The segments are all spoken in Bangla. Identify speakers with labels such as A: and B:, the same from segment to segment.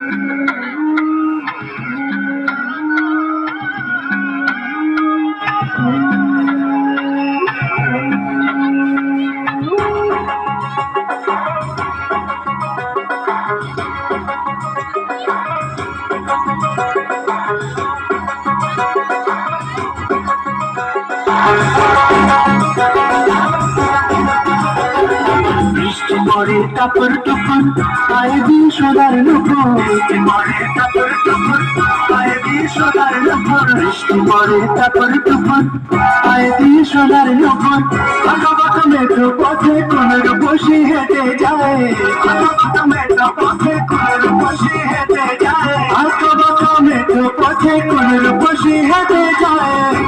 A: বৃষ্টি পড়ে টাপুর টুপুর পায়ে দিয়ে সোনার নুপুর, বৃষ্টি পড়ে টাপুর টুপুর পায়ে দিয়ে সোনার নুপুর, বৃষ্টি পড়ে টাপুর টুপুর পায়ে দিয়ে সোনার নুপুর। আঁকা বাঁকা মেঠো পথে কোনের বসে হেঁটে যায়, আঁকা বাঁকা মেঠো পথে কোনের বসে হেঁটে যায়, আঁকা বাঁকা মেঠো পথে কোনের বসে হেঁটে যায়।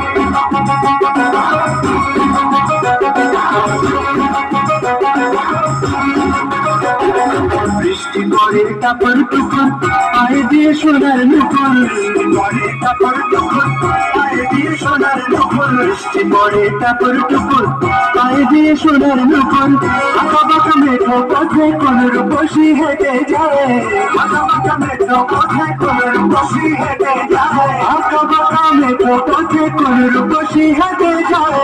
A: বৃষ্টি পড়ে টাপুর টুপুর পায়ে দিয়ে সোনার নুপুর, বৃষ্টি পড়ে টাপুর টুপুর পায়ে দিয়ে সোনার নুপুর, বৃষ্টি পড়ে টাপুর টুপুর পায়ে দিয়ে সোনার নুপুর। আঁকা বাঁকা মেঠো পথে কোনের বসে হেঁটে যায়, আঁকা বাঁকা মেঠো পথে কোনের বসে হেঁটে যায়, আঁকা বাঁকা মেঠো পথে কোনের বসে হেঁটে যায়।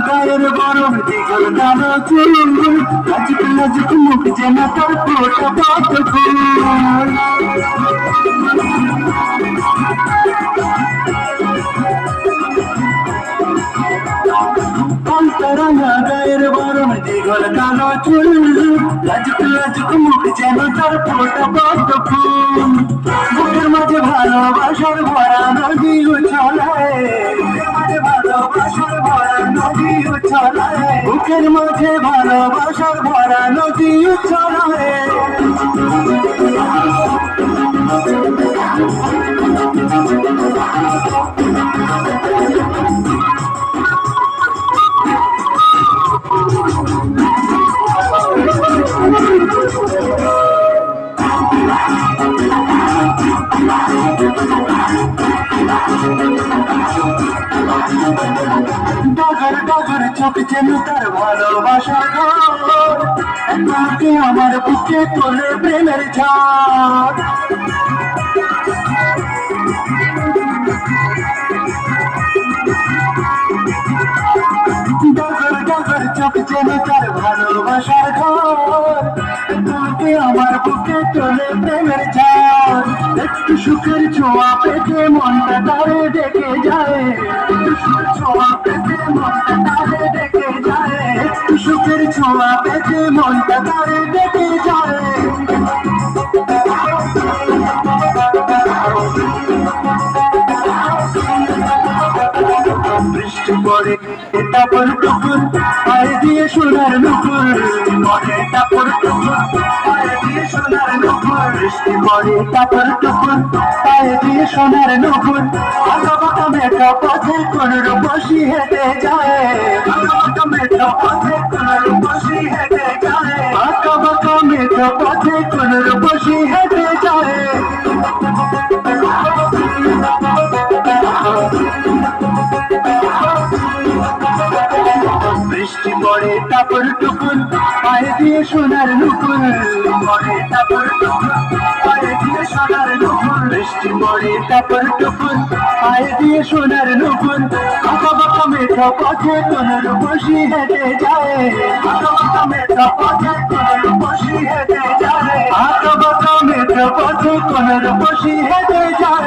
A: গায়ের বরং দিগল কালো চুল, লাজুক লাজুক মুখ যেন তার ফোটা পাত ফুল। অন্তরাঙ্গা গায়ের বরং দিগল কালো চুল, লাজুক লাজুক মুখ যেন তার ফোটা পাত ফুল। বুকের মাঝে ভালোবাসার ভরা নদী উছলায়, ভালোবাসার ভরা নদী উছলায়, বুকের মাঝে ভালোবাসার ভরা নদী উছলায়। ডগর ডগর চোখ যেন তার ভালোবাসার ঘর, একবারকে আমার বুকে তোলে প্রেমের ঝড়। ডগর ডগর চোখ যেন তার ভালোবাসার ঘর, একবারকে আমার বুকে তোলে প্রেমের ঝড়। একটু সুখের ছোঁয়া পেতে মনটা তারে ডেকে যায়, একটু সুখের ছোঁয়া পেতে মনটা তারে ডেকে যায়, একটু সুখের ছোঁয়া পেতে মনটা তারে ডেকে যায়। বৃষ্টি পড়ে টাপুর টুপুর পায়ে দিয়ে সোনার নুপুর, বৃষ্টি পড়ে টাপুর টুপুর পায়ে দিয়ে সোনার নুপুর, বৃষ্টি পড়ে টাপুর টুপুর পায়ে দিয়ে সোনার নুপুর। আঁকা বাঁকা মেঠো পথে কোনের বসে হেঁটে যায়, আঁকা বাঁকা মেঠো পথে কোনের বসে হেঁটে যায়, আঁকা বাঁকা মেঠো পথে কোনের বসে হেঁটে যায়। বৃষ্টি পড়ে টাপুর টুপুর পায়ে দিয়ে সোনার নুপুর, পড়ে টাপুর টুপুর পায়ে দিয়ে সোনার নুপুর, বৃষ্টি পড়ে টাপুর টুপুর পায়ে দিয়ে সোনার নুপুর। আঁকা বাঁকা মেঠো পথে কোনের বসে হেঁটে যায়, আঁকা বাঁকা মেঠো পথে কোনের বসে হেঁটে যায়, আঁকা বাঁকা মেঠো পথে কোনের বসে হেঁটে যায়।